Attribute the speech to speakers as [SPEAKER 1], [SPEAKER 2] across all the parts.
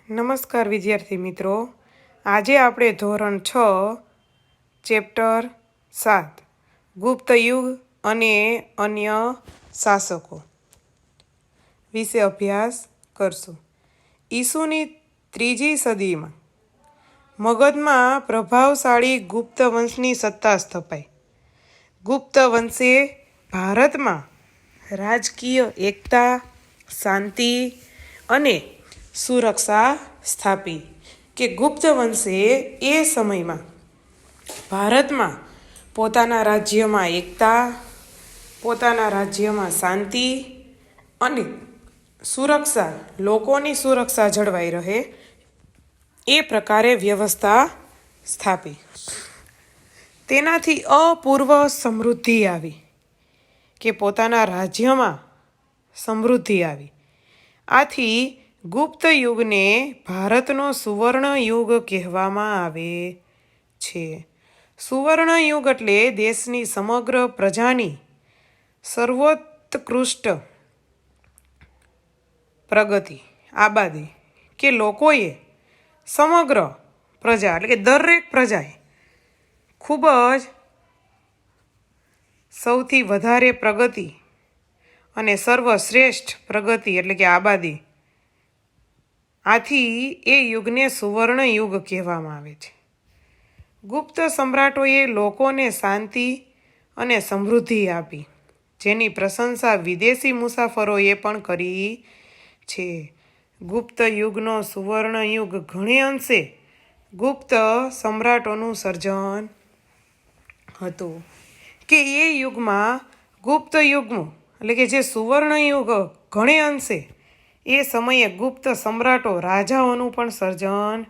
[SPEAKER 1] નમસ્કાર વિદ્યાર્થી મિત્રો, આજે આપણે ધોરણ 6 ચેપ્ટર 7 ગુપ્ત યુગ અને અન્ય શાસકો વિશે અભ્યાસ કરશું. ઈસુની 3જી સદીમાં મગધમાં પ્રભાવશાળી ગુપ્ત વંશની સત્તા સ્થપાઈ. ગુપ્ત વંશે ભારતમાં રાજકીય એકતા, શાંતિ અને સુરક્ષા સ્થાપી. કે ગુપ્ત વંશે એ સમયમાં ભારતમાં પોતાના રાજ્યમાં એકતા, પોતાના રાજ્યમાં શાંતિ અને સુરક્ષા, લોકોની સુરક્ષા જળવાઈ રહે એ પ્રકારે વ્યવસ્થા સ્થાપી. તેનાથી અપૂર્વ સમૃદ્ધિ આવી, કે પોતાના રાજ્યમાં સમૃદ્ધિ આવી. આથી ગુપ્ત યુગને ભારતનો સુવર્ણ યુગ કહેવામાં આવે છે. સુવર્ણ યુગ એટલે દેશની સમગ્ર પ્રજાની સર્વોત્કૃષ્ટ પ્રગતિ, આબાદી, કે લોકોએ સમગ્ર પ્રજા એટલે કે દરેક પ્રજાએ ખૂબ જ સૌથી વધારે પ્રગતિ અને સર્વશ્રેષ્ઠ પ્રગતિ એટલે કે આબાદી. આથી એ યુગને સુવર્ણ યુગ કહેવામાં આવે છે. ગુપ્ત સમ્રાટોએ લોકોને શાંતિ અને સમૃદ્ધિ આપી, જેની પ્રશંસા વિદેશી મુસાફરોએ પણ કરી છે. ગુપ્ત યુગનો સુવર્ણ યુગ ઘણે અંશે ગુપ્ત સમ્રાટોનું સર્જન હતું. કે એ યુગમાં ગુપ્ત યુગનું એટલે કે જે સુવર્ણ યુગ ઘણે અંશે એ સમયે ગુપ્ત સમ્રાટો રાજાઓનું પણ સર્જન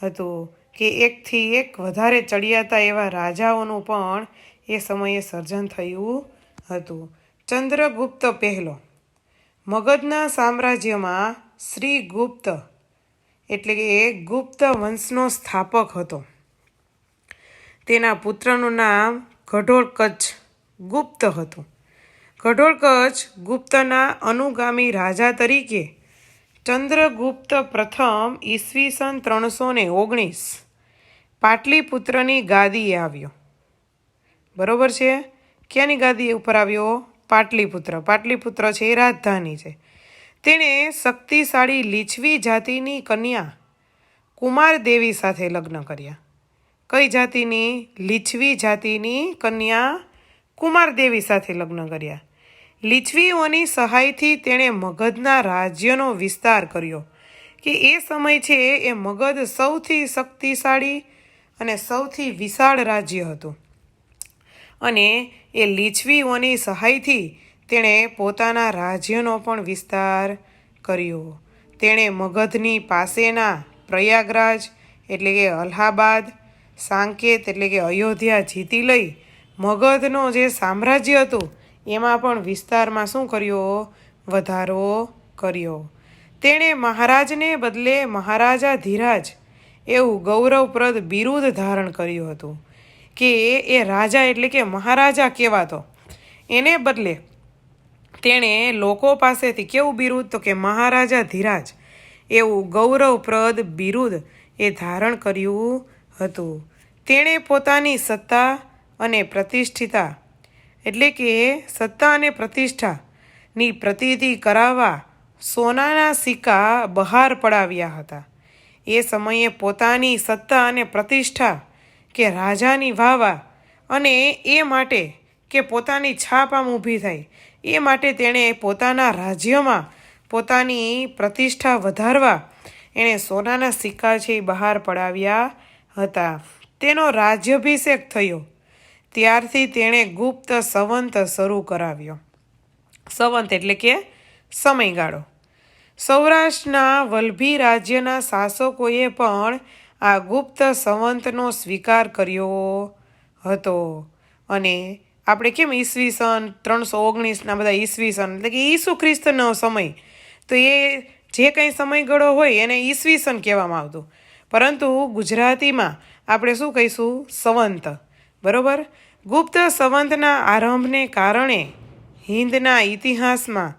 [SPEAKER 1] હતું. કે એકથી એક વધારે ચડિયાતા એવા રાજાઓનું પણ એ સમયે સર્જન થયું હતું. ચંદ્રગુપ્ત પહેલો મગધના સામ્રાજ્યમાં શ્રીગુપ્ત એટલે કે ગુપ્ત વંશનો સ્થાપક હતો. તેના પુત્રનું નામ ઘટોત્કચ ગુપ્ત હતું. ઘટોત્કચ ગુપ્તના અનુગામી રાજા તરીકે ચંદ્રગુપ્ત પ્રથમ ઈસવીસન 319 પાટલીપુત્રની ગાદીએ આવ્યો. બરોબર છે? ક્યાંની ગાદી ઉપર આવ્યો? પાટલીપુત્ર. પાટલીપુત્ર છે એ રાજધાની છે. તેણે શક્તિશાળી લીછવી જાતિની કન્યા કુમારદેવી સાથે લગ્ન કર્યા. કઈ જાતિની? લીછવી જાતિની કન્યા કુમારદેવી સાથે લગ્ન કર્યા. લીછવીઓની સહાયથી તેણે મગધના રાજ્યનો વિસ્તાર કર્યો. કે એ સમય છે એ મગધ સૌથી શક્તિશાળી અને સૌથી વિશાળ રાજ્ય હતું. અને એ લીછવીઓની સહાયથી તેણે પોતાના રાજ્યનો પણ વિસ્તાર કર્યો. તેણે મગધની પાસેના પ્રયાગરાજ એટલે કે અલ્હાબાદ, સાંકેત એટલે કે અયોધ્યા જીતી લઈ મગધનો જે સામ્રાજ્ય હતું એમાં પણ વિસ્તારમાં શું કર્યો? વધારો કર્યો. તેણે મહારાજને બદલે મહારાજા ધીરાજ એવું ગૌરવપ્રદ બિરુદ ધારણ કર્યું હતું. કે એ રાજા એટલે કે મહારાજા કહેવાતો, એને બદલે તેણે લોકો પાસેથી કેવું બિરુદ? તો કે મહારાજા ધીરાજ એવું ગૌરવપ્રદ બિરુદ એ ધારણ કર્યું હતું. તેણે પોતાની સત્તા અને પ્રતિષ્ઠિતા એટલે કે સત્તા અને પ્રતિષ્ઠાની પ્રતીતિ કરાવવા સોનાના સિક્કા બહાર પડાવ્યા હતા. એ સમયે પોતાની સત્તા અને પ્રતિષ્ઠા કે રાજાની વાવા અને એ માટે કે પોતાની છાપ આમ ઊભી થાય એ માટે તેણે પોતાના રાજ્યમાં પોતાની પ્રતિષ્ઠા વધારવા એણે સોનાના સિક્કા છે એ બહાર પડાવ્યા હતા. તેનો રાજ્યાભિષેક થયો ત્યારથી તેણે ગુપ્ત સંવંત શરૂ કરાવ્યો. સંવંત એટલે કે સમયગાળો. સૌરાષ્ટ્રના વલ્લભી રાજ્યના શાસકોએ પણ આ ગુપ્ત સંવંતનો સ્વીકાર કર્યો હતો. અને આપણે કેમ ઈસવીસન 319ના બધા ઈસવીસન એટલે કે ઈસુ ખ્રિસ્તનો સમય, તો એ જે કંઈ સમયગાળો હોય એને ઈસવીસન કહેવામાં આવતું. પરંતુ ગુજરાતીમાં આપણે શું કહીશું? સંવંત. બરોબર? ગુપ્ત સંવંતના આરંભને કારણે હિંદના ઇતિહાસમાં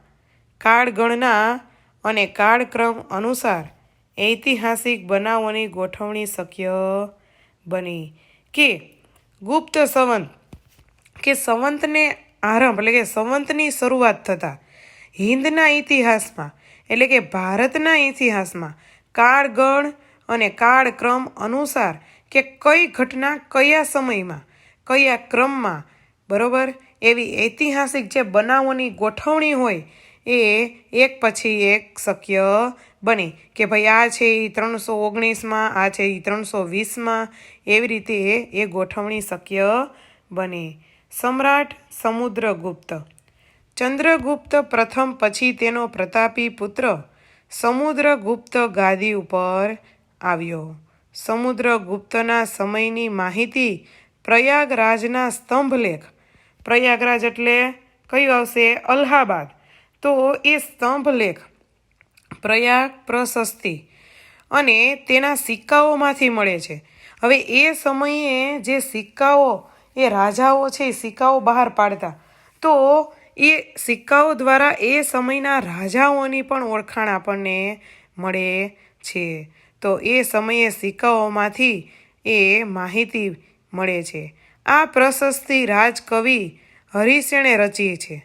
[SPEAKER 1] કાળગણના અને કાળક્રમ અનુસાર ઐતિહાસિક બનાવોની ગોઠવણી શક્ય બની. કે ગુપ્ત સંવંત કે સંવંતને આરંભ એટલે કે સંવંતની શરૂઆત થતાં હિંદના ઇતિહાસમાં એટલે કે ભારતના ઇતિહાસમાં કાળગણ અને કાળક્રમ અનુસાર કે કઈ ઘટના કયા સમયમાં કયા ક્રમમાં બરોબર એવી ઐતિહાસિક જે બનાવોની ગોઠવણી હોય એ એક પછી એક શક્ય બની. કે ભાઈ આ છે એ 319માં, આ છે એ 320માં, એવી રીતે એ ગોઠવણી શક્ય બની. સમ્રાટ સમુદ્રગુપ્ત. ચંદ્રગુપ્ત પ્રથમ પછી તેનો પ્રતાપી પુત્ર સમુદ્રગુપ્ત ગાદી ઉપર આવ્યો. સમુદ્રગુપ્તના સમયની માહિતી પ્રયાગરાજના સ્તંભલેખ. પ્રયાગરાજ એટલે કયું આવશે? અલ્હાબાદ. તો એ સ્તંભલેખ પ્રયાગ પ્રશસ્તિ અને તેના સિક્કાઓમાંથી મળે છે. હવે એ સમયે જે સિક્કાઓ એ રાજાઓ છે એ સિક્કાઓ બહાર પાડતા, તો એ સિક્કાઓ દ્વારા એ સમયના રાજાઓની પણ ઓળખાણ આપણને મળે છે. તો એ સમયે સિક્કાઓમાંથી એ માહિતી મળે છે. આ પ્રશસ્તિ રાજકવિ હરિસેણે રચી છે.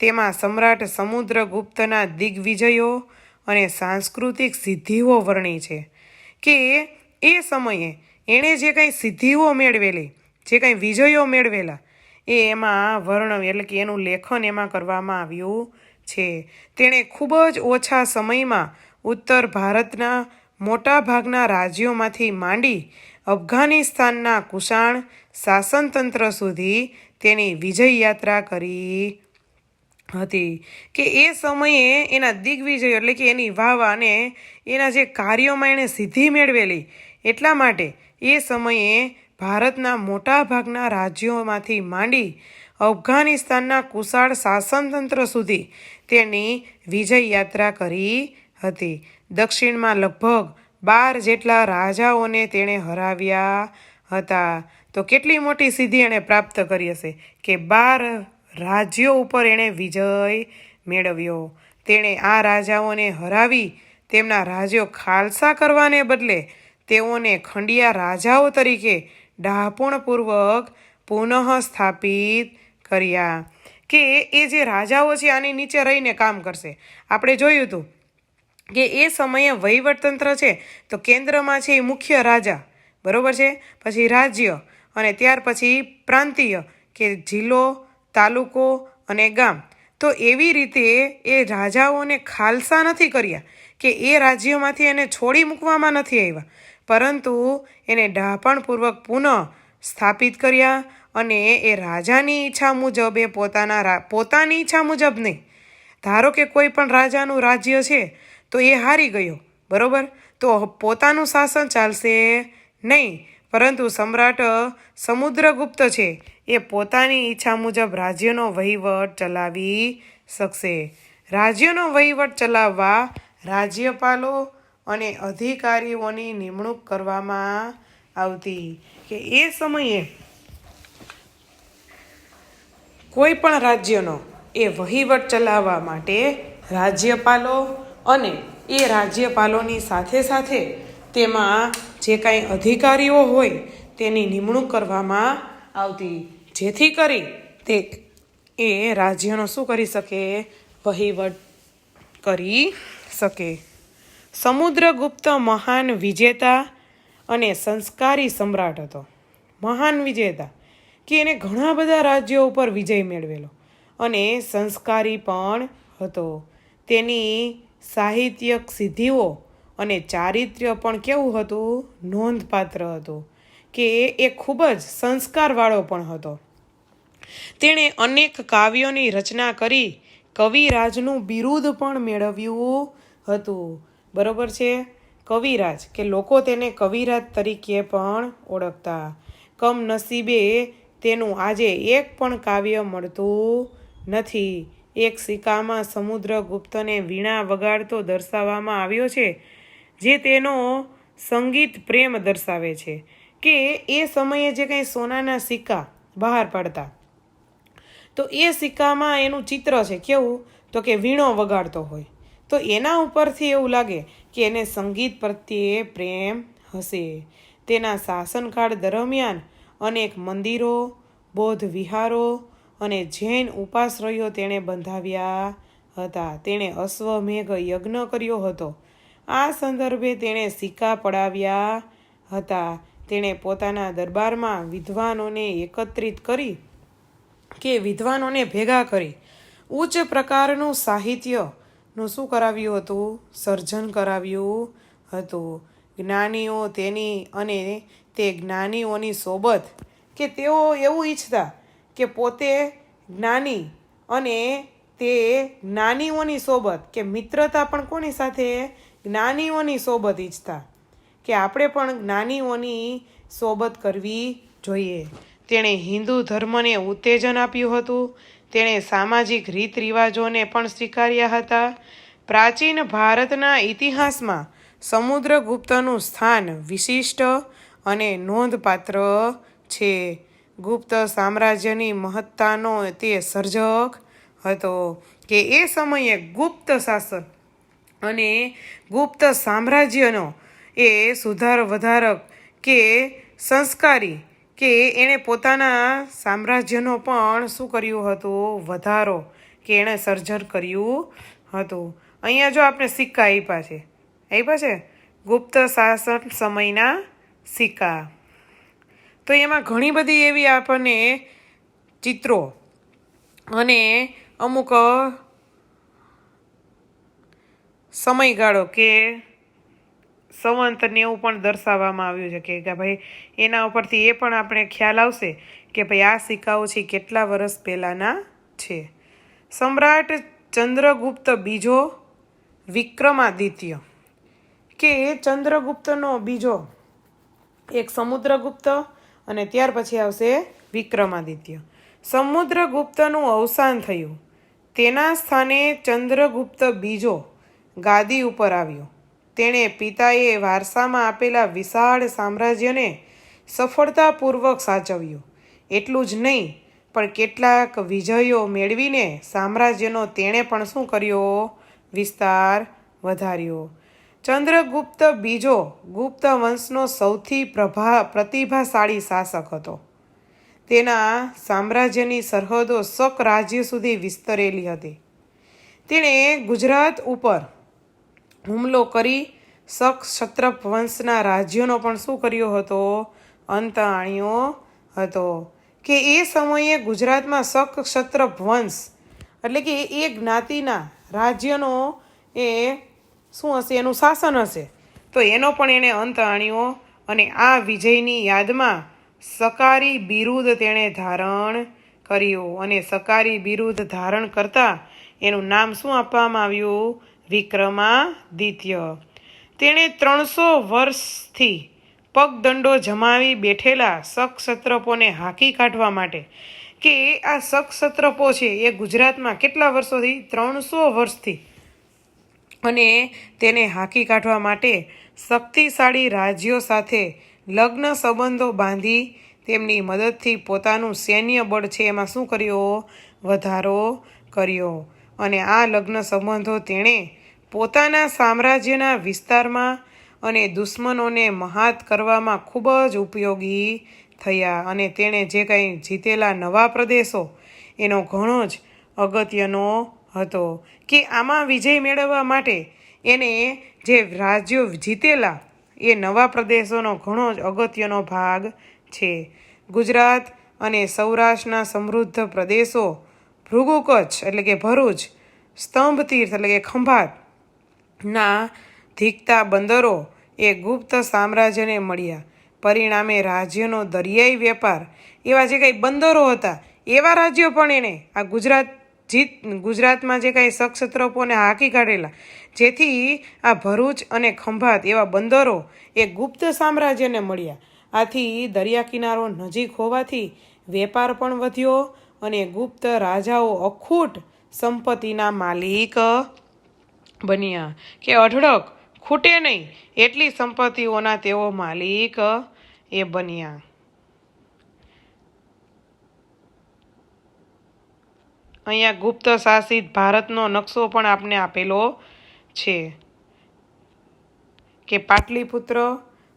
[SPEAKER 1] તેમાં સમ્રાટ સમુદ્રગુપ્તના દિગ્વિજયો અને સાંસ્કૃતિક સિદ્ધિઓ વર્ણી છે. કે એ સમયે એણે જે કંઈ સિદ્ધિઓ મેળવેલી, જે કંઈ વિજયો મેળવેલા એ એમાં વર્ણવ્યું એટલે કે એનું લેખન એમાં કરવામાં આવ્યું છે. તેણે ખૂબ જ ઓછા સમયમાં ઉત્તર ભારતના મોટાભાગના રાજ્યોમાંથી માંડી અફઘાનિસ્તાનના કુષાણ શાસનતંત્ર સુધી તેની વિજય યાત્રા કરી હતી. કે એ સમયે એના દિગ્વિજયો એટલે કે એની વાવા અને એના જે કાર્યોમાં એણે સિદ્ધિ મેળવેલી એટલા માટે એ સમયે ભારતના મોટાભાગના રાજ્યોમાંથી માંડી અફઘાનિસ્તાનના કુશાળ શાસનતંત્ર સુધી તેની વિજય યાત્રા કરી હતી. દક્ષિણમાં લગભગ 12 જેટલા રાજાઓને તેણે હરાવ્યા હતા. તો કેટલી મોટી સિદ્ધિ એણે પ્રાપ્ત કરી હશે કે 12 રાજ્યો ઉપર એણે વિજય મેળવ્યો. તેણે આ રાજાઓને હરાવી તેમના રાજ્યો ખાલસા કરવાને બદલે તેઓને ખંડિયા રાજાઓ તરીકે ડાપણપૂર્વક પુનઃ સ્થાપિત કર્યા. કે એ જે રાજાઓ છે આની નીચે રહીને કામ કરશે. આપણે જોયું હતું કે એ સમયે વહીવટતંત્ર છે તો કેન્દ્રમાં છે એ મુખ્ય રાજા, બરોબર છે, પછી રાજ્ય અને ત્યાર પછી પ્રાંતીય કે જિલ્લો, તાલુકો અને ગામ. તો એવી રીતે એ રાજાઓને ખાલસા નથી કર્યા કે એ રાજ્યોમાંથી એને છોડી મૂકવામાં નથી આવ્યા, પરંતુ એને ડાપણપૂર્વક પુનઃ સ્થાપિત કર્યા. અને એ રાજાની ઈચ્છા મુજબ એ પોતાની ઈચ્છા મુજબ નહીં. ધારો કે કોઈ પણ રાજાનું રાજ્ય છે તો એ હારી ગયો, બરોબર, તો પોતાનું શાસન ચાલશે નહીં, પરંતુ સમ્રાટ સમુદ્રગુપ્ત છે એ પોતાની ઈચ્છા મુજબ રાજ્યનો વહીવટ ચલાવી શકશે. રાજ્યનો વહીવટ ચલાવવા રાજ્યપાલો અને અધિકારીઓની નિમણૂક કરવામાં આવતી. કે એ સમયે કોઈ પણ રાજ્યનો એ વહીવટ ચલાવવા માટે રાજ્યપાલો અને એ રાજ્યપાલોની સાથે સાથે તેમાં જે કાંઈ અધિકારીઓ હોય તેની નિમણૂક કરવામાં આવતી, જેથી કરી તે એ રાજ્યનો શું કરી શકે? વહીવટ કરી શકે. સમુદ્રગુપ્ત મહાન વિજેતા અને સંસ્કારી સમ્રાટ હતો. મહાન વિજેતા કે એને ઘણા બધા રાજ્યો ઉપર વિજય મેળવેલો અને સંસ્કારી પણ હતો. તેની સાહિત્યક સિદ્ધિઓ અને ચારિત્ર્ય પણ કેવું હતું? નોંધપાત્ર હતું. કે એ ખૂબ જ સંસ્કારવાળો પણ હતો. તેણે અનેક કાવ્યોની રચના કરી કવિરાજનું બિરુદ પણ મેળવ્યું હતું, બરોબર છે. કવિરાજ કે લોકો તેને કવિરાજ તરીકે પણ ઓળખતા. કમનસીબે તેનું આજે એક પણ કાવ્ય મળતું નથી. એક સિક્કામાં સમુદ્રગુપ્તને વીણા વગાડતો દર્શાવવામાં આવ્યો છે, જે તેનો સંગીત પ્રેમ દર્શાવે છે. કે એ સમયે જે કંઈ સોનાના સિક્કા બહાર પડતા તો એ સિક્કામાં એનું ચિત્ર છે કેવું? તો કે વીણો વગાડતો હોય. તો એના ઉપરથી એવું લાગે કે એને સંગીત પ્રત્યે પ્રેમ હશે. તેના શાસનકાળ દરમિયાન અનેક મંદિરો, બૌદ્ધ વિહારો અને જૈન ઉપાશ્રયો તેણે બંધાવ્યા હતા. તેણે અશ્વમેઘ યજ્ઞ કર્યો હતો. આ સંદર્ભે તેણે સિક્કા પડાવ્યા હતા. તેણે પોતાના દરબારમાં વિદ્વાનોને ભેગા કરી ઉચ્ચ પ્રકારનું સાહિત્યનું શું કરાવ્યું હતું? સર્જન કરાવ્યું હતું. જ્ઞાનીઓ તેની અને તે જ્ઞાનીઓની સોબત, કે તેઓ એવું ઈચ્છતા કે પોતે જ્ઞાની અને તે જ્ઞાનીઓની સોબત, કે મિત્રતા પણ કોની સાથે? જ્ઞાનીઓની સોબત ઈચ્છતા કે આપણે પણ જ્ઞાનીઓની સોબત કરવી જોઈએ. તેણે હિન્દુ ધર્મને ઉત્તેજન આપ્યું હતું. તેણે સામાજિક રીત રિવાજોને પણ સ્વીકાર્યા હતા. પ્રાચીન ભારતના ઇતિહાસમાં સમુદ્રગુપ્તનું સ્થાન વિશિષ્ટ અને નોંધપાત્ર છે. ગુપ્ત સામ્રાજ્યની મહત્તાનો તે સર્જક હતો, કે એ સમયે ગુપ્ત શાસન અને ગુપ્ત સામ્રાજ્યનો એ વધારક કે સંસ્કારી, કે એણે પોતાના સામ્રાજ્યનો પણ શું કર્યું હતું? વધારો, કે એણે સર્જન કર્યું હતું. અહીંયા જો આપણે સિક્કા આપ્યા છે ગુપ્ત શાસન સમયના સિક્કા. તો એમાં ઘણી બધી એવી આપણને ચિત્રો અને અમુક સમયગાળો કે સંવંતને એવું પણ દર્શાવવામાં આવ્યું છે, કે ભાઈ એના ઉપરથી એ પણ આપણે ખ્યાલ આવશે કે ભાઈ આ સિક્કાઓ છે કેટલા વર્ષ પહેલાંના છે. સમ્રાટ ચંદ્રગુપ્ત બીજો વિક્રમાદિત્ય, કે ચંદ્રગુપ્તનો બીજો એક સમુદ્રગુપ્ત અને ત્યાર પછી આવશે વિક્રમાદિત્ય. સમુદ્રગુપ્તનું અવસાન થયું. તેના સ્થાને ચંદ્રગુપ્ત બીજો ગાદી ઉપર આવ્યો. તેણે પિતાએ વારસામાં આપેલા વિશાળ સામ્રાજ્યને સફળતાપૂર્વક સાચવ્યું. એટલું જ નહીં, પણ કેટલાક વિજયો મેળવીને સામ્રાજ્યનો તેણે પણ શું કર્યો? વિસ્તાર વધાર્યો. ચંદ્રગુપ્ત બીજો ગુપ્ત વંશનો સૌથી પ્રતિભાશાળી શાસક હતો. તેના સામ્રાજ્યની સરહદો શક રાજ્ય સુધી વિસ્તરેલી હતી. તેણે ગુજરાત ઉપર હુમલો કરી શક ક્ષત્રપ વંશના રાજ્યોનો પણ શું કર્યો હતો? અંત આણ્યો હતો. કે એ સમયે ગુજરાતમાં શક ક્ષત્રપ વંશ એટલે કે એ જ્ઞાતિના રાજ્યનો એ શું હશે? એનું શાસન હશે. તો એનો પણ એણે અંત આણ્યો. અને આ વિજયની યાદમાં સકારી બિરુદ તેણે ધારણ કર્યું. અને સકારી બિરુદ ધારણ કરતા એનું નામ શું આપવામાં આવ્યું? વિક્રમાદિત્ય. તેણે 300 વર્ષથી પગદંડો જમાવી બેઠેલા શક ક્ષત્રપોને હાંકી કાઢવા માટે, કે આ શક ક્ષત્રપો છે એ ગુજરાતમાં કેટલા વર્ષોથી? 300 વર્ષથી. અને તેને હાંકી કાઢવા માટે શક્તિશાળી રાજ્યો સાથે લગ્ન સંબંધો બાંધી તેમની મદદથી પોતાનું સૈન્ય બળ છે એમાં શું કર્યો? વધારો કર્યો. અને આ લગ્ન સંબંધો તેણે પોતાના સામ્રાજ્યના વિસ્તારમાં અને દુશ્મનોને મહાત કરવામાં ખૂબ જ ઉપયોગી થયા. અને તેણે જે કંઈ જીતેલા નવા પ્રદેશો એનો ઘણો જ અગત્યનો હતો, કે આમાં વિજય મેળવવા માટે એને જે રાજ્યો જીતેલા એ નવા પ્રદેશોનો ઘણો જ અગત્યનો ભાગ છે. ગુજરાત અને સૌરાષ્ટ્રના સમૃદ્ધ પ્રદેશો, ભૃગુ કચ્છ એટલે કે ભરૂચ, સ્તંભ તીર્થ એટલે કે ખંભાતના ધીકતા બંદરો એ ગુપ્ત સામ્રાજ્યને મળ્યા. પરિણામે રાજ્યનો દરિયાઈ વેપાર, એવા જે કંઈ બંદરો હતા એવા રાજ્યો પણ એને આ ગુજરાતમાં જે કાંઈ શક-ક્ષત્રપોને હાંકી કાઢેલા, જેથી આ ભરૂચ અને ખંભાત એવા બંદરો એ ગુપ્ત સામ્રાજ્યને મળ્યા. આથી દરિયા કિનારો નજીક હોવાથી વેપાર પણ વધ્યો અને ગુપ્ત રાજાઓ અખૂટ સંપત્તિના માલિક બન્યા, કે અઢળક ખૂટે નહીં એટલી સંપત્તિઓના તેઓ માલિક એ બન્યા. અહીંયા ગુપ્ત શાસિત ભારતનો નકશો પણ આપને આપેલો છે કે પાટલીપુત્ર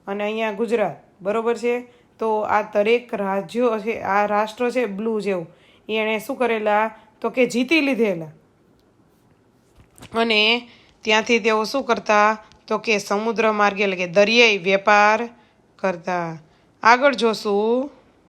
[SPEAKER 1] અને અહીંયા ગુજરાત, બરોબર છે. તો આ દરેક રાજ્યો છે, આ રાષ્ટ્ર છે બ્લુ જેવું, એણે શું કરેલા તો કે જીતી લીધેલા. અને ત્યાંથી તેઓ શું કરતા તો કે સમુદ્ર માર્ગે એટલે કે દરિયાઈ વેપાર કરતા. આગળ જોશું